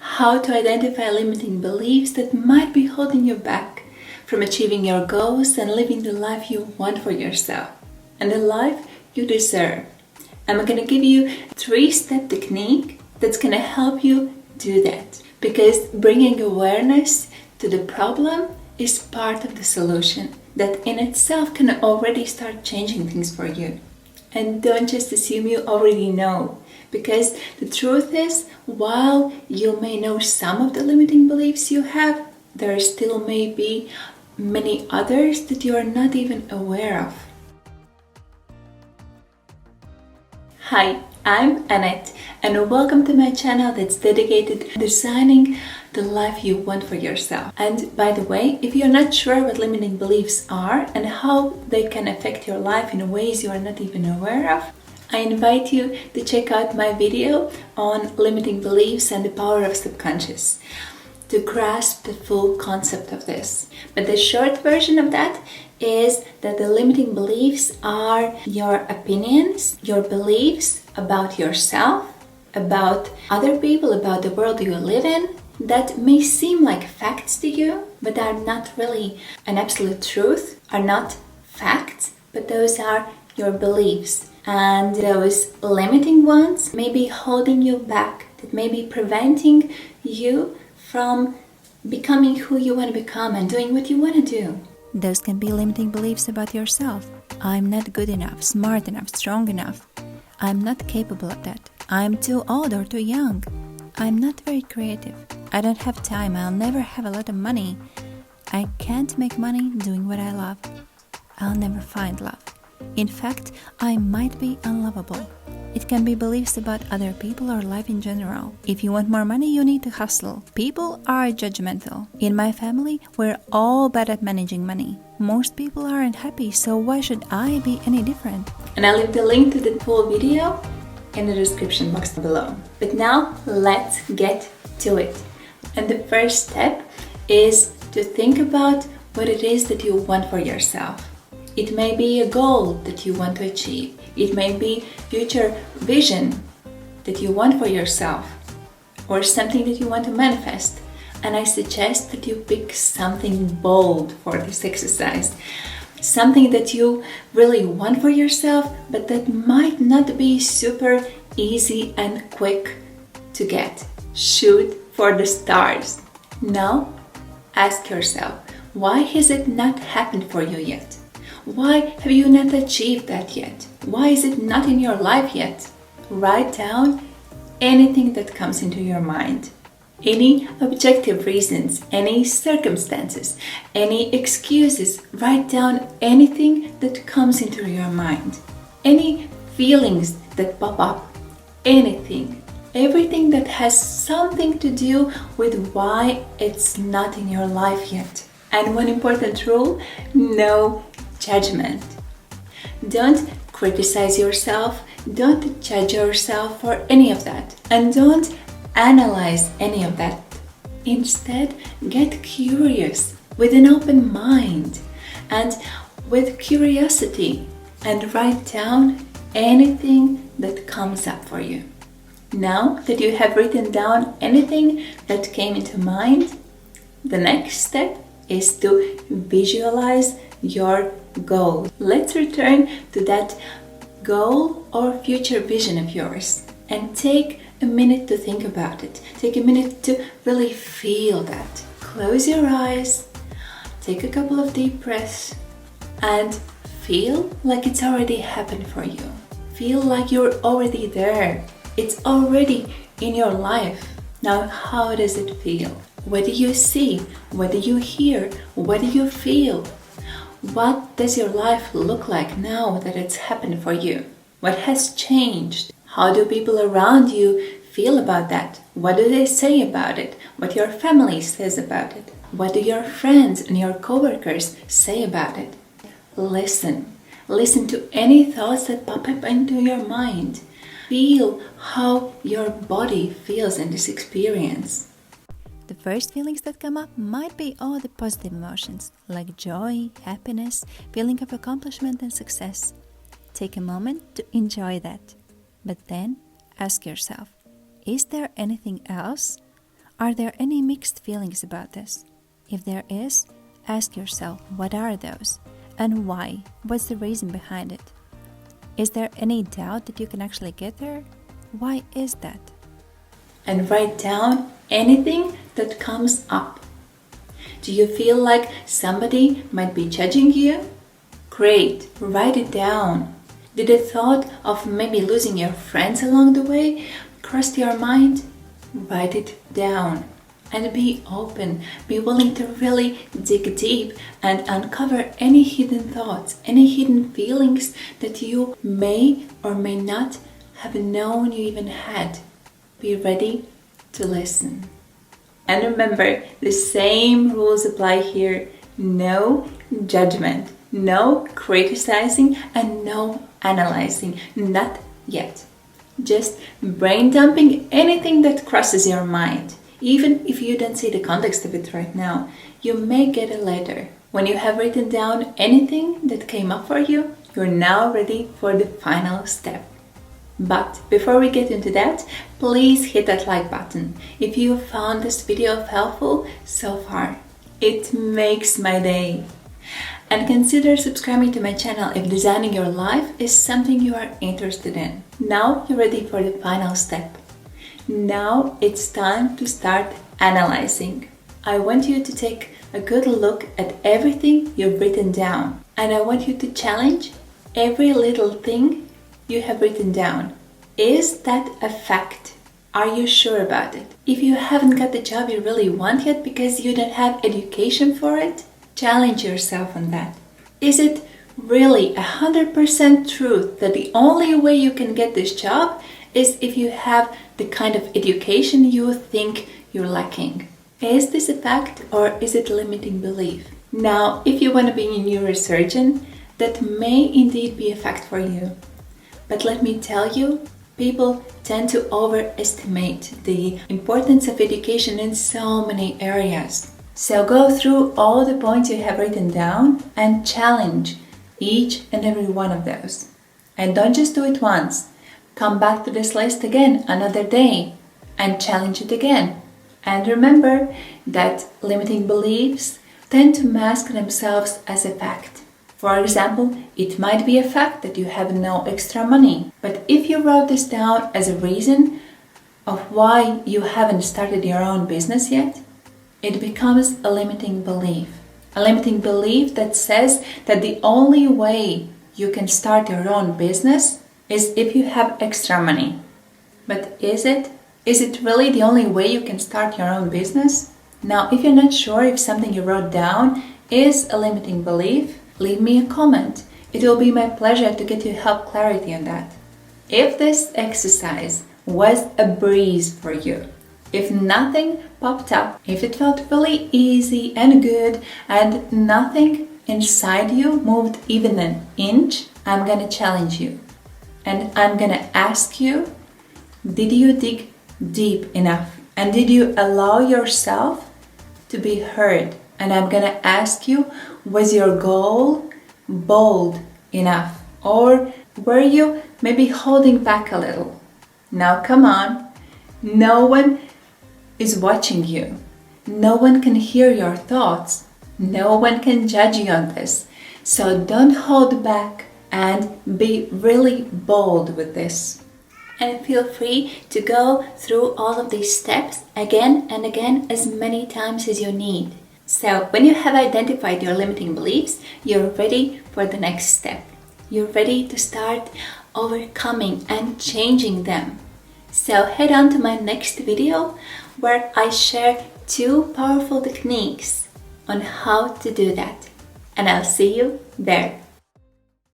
how to identify limiting beliefs that might be holding you back from achieving your goals and living the life you want for yourself and the life you deserve. I'm going to give you a 3-step technique that's going to help you do that, because bringing awareness to the problem is part of the solution that in itself can already start changing things for you. And don't just assume you already know, because the truth is, while you may know some of the limiting beliefs you have, there still may be many others that you are not even aware of. Hi, I'm Annette, and welcome to my channel that's dedicated to designing the life you want for yourself. And by the way, if you're not sure what limiting beliefs are and how they can affect your life in ways you are not even aware of, I invite you to check out my video on limiting beliefs and the power of subconscious to grasp the full concept of this. But the short version of that is that the limiting beliefs are your opinions, your beliefs about yourself, about other people, about the world you live in, that may seem like facts to you, but are not really an absolute truth, are not facts, but those are your beliefs. And those limiting ones may be holding you back, that may be preventing you from becoming who you want to become and doing what you want to do. Those can be limiting beliefs about yourself. I'm not good enough, smart enough, strong enough. I'm not capable of that. I'm too old or too young. I'm not very creative. I don't have time. I'll never have a lot of money. I can't make money doing what I love. I'll never find love. In fact, I might be unlovable. It can be beliefs about other people or life in general. If you want more money, you need to hustle. People are judgmental. In my family, we're all bad at managing money. Most people aren't happy, so why should I be any different? And I'll leave the link to the full video in the description box below. But now, let's get to it. And the first step is to think about what it is that you want for yourself. It may be a goal that you want to achieve. It may be future vision that you want for yourself, or something that you want to manifest. And I suggest that you pick something bold for this exercise. Something that you really want for yourself, but that might not be super easy and quick to get. Shoot for the stars. Now, ask yourself, why has it not happened for you yet? Why have you not achieved that yet? Why is it not in your life yet? Write down anything that comes into your mind. Any objective reasons, any circumstances, any excuses. Write down anything that comes into your mind. Any feelings that pop up. Anything. Everything that has something to do with why it's not in your life yet. And one important rule, no judgment. Don't criticize yourself, don't judge yourself for any of that, and don't analyze any of that. Instead, get curious with an open mind and with curiosity, and write down anything that comes up for you. Now that you have written down anything that came into mind, the next step is to visualize your goal. Let's return to that goal or future vision of yours and take a minute to think about it. Take a minute to really feel that. Close your eyes, take a couple of deep breaths, and feel like it's already happened for you. Feel like you're already there. It's already in your life. Now, how does it feel? What do you see? What do you hear? What do you feel? What does your life look like now that it's happened for you? What has changed? How do people around you feel about that? What do they say about it? What your family says about it? What do your friends and your coworkers say about it? Listen. Listen to any thoughts that pop up into your mind. Feel how your body feels in this experience. The first feelings that come up might be all the positive emotions, like joy, happiness, feeling of accomplishment and success. Take a moment to enjoy that. But then ask yourself, is there anything else? Are there any mixed feelings about this? If there is, ask yourself, what are those? And why? What's the reason behind it? Is there any doubt that you can actually get there? Why is that? And write down anything that comes up. Do you feel like somebody might be judging you? Great, write it down. Did the thought of maybe losing your friends along the way cross your mind? Write it down. And be open, be willing to really dig deep and uncover any hidden thoughts, any hidden feelings that you may or may not have known you even had. Be ready to listen. And remember, the same rules apply here. No judgment, no criticizing, and no analyzing. Not yet. Just brain dumping anything that crosses your mind. Even if you don't see the context of it right now, you may get it later. When you have written down anything that came up for you, you're now ready for the final step. But before we get into that, please hit that like button if you found this video helpful so far. It makes my day. And consider subscribing to my channel if designing your life is something you are interested in. Now you're ready for the final step. Now it's time to start analyzing. I want you to take a good look at everything you've written down. And I want you to challenge every little thing you have written down. Is that a fact? Are you sure about it? If you haven't got the job you really want yet because you don't have education for it, challenge yourself on that. Is it really 100% truth that the only way you can get this job is if you have the kind of education you think you're lacking? Is this a fact or is it a limiting belief? Now, if you want to be a neurosurgeon, that may indeed be a fact for you. But let me tell you, people tend to overestimate the importance of education in so many areas. So go through all the points you have written down and challenge each and every one of those. And don't just do it once. Come back to this list again another day and challenge it again. And remember that limiting beliefs tend to mask themselves as a fact. For example, it might be a fact that you have no extra money. But if you wrote this down as a reason of why you haven't started your own business yet, it becomes a limiting belief. A limiting belief that says that the only way you can start your own business is if you have extra money. But is it? Is it really the only way you can start your own business? Now, if you're not sure if something you wrote down is a limiting belief, leave me a comment. It will be my pleasure to get you help clarity on that. If this exercise was a breeze for you, if nothing popped up, if it felt really easy and good and nothing inside you moved even an inch, I'm gonna challenge you. And I'm gonna ask you, did you dig deep enough? And did you allow yourself to be heard? And I'm gonna ask you, was your goal bold enough? Or were you maybe holding back a little? Now come on, no one is watching you. No one can hear your thoughts. No one can judge you on this. So don't hold back and be really bold with this. And feel free to go through all of these steps again and again as many times as you need. So when you have identified your limiting beliefs, you're ready for the next step. You're ready to start overcoming and changing them. So head on to my next video where I share 2 powerful techniques on how to do that. And I'll see you there.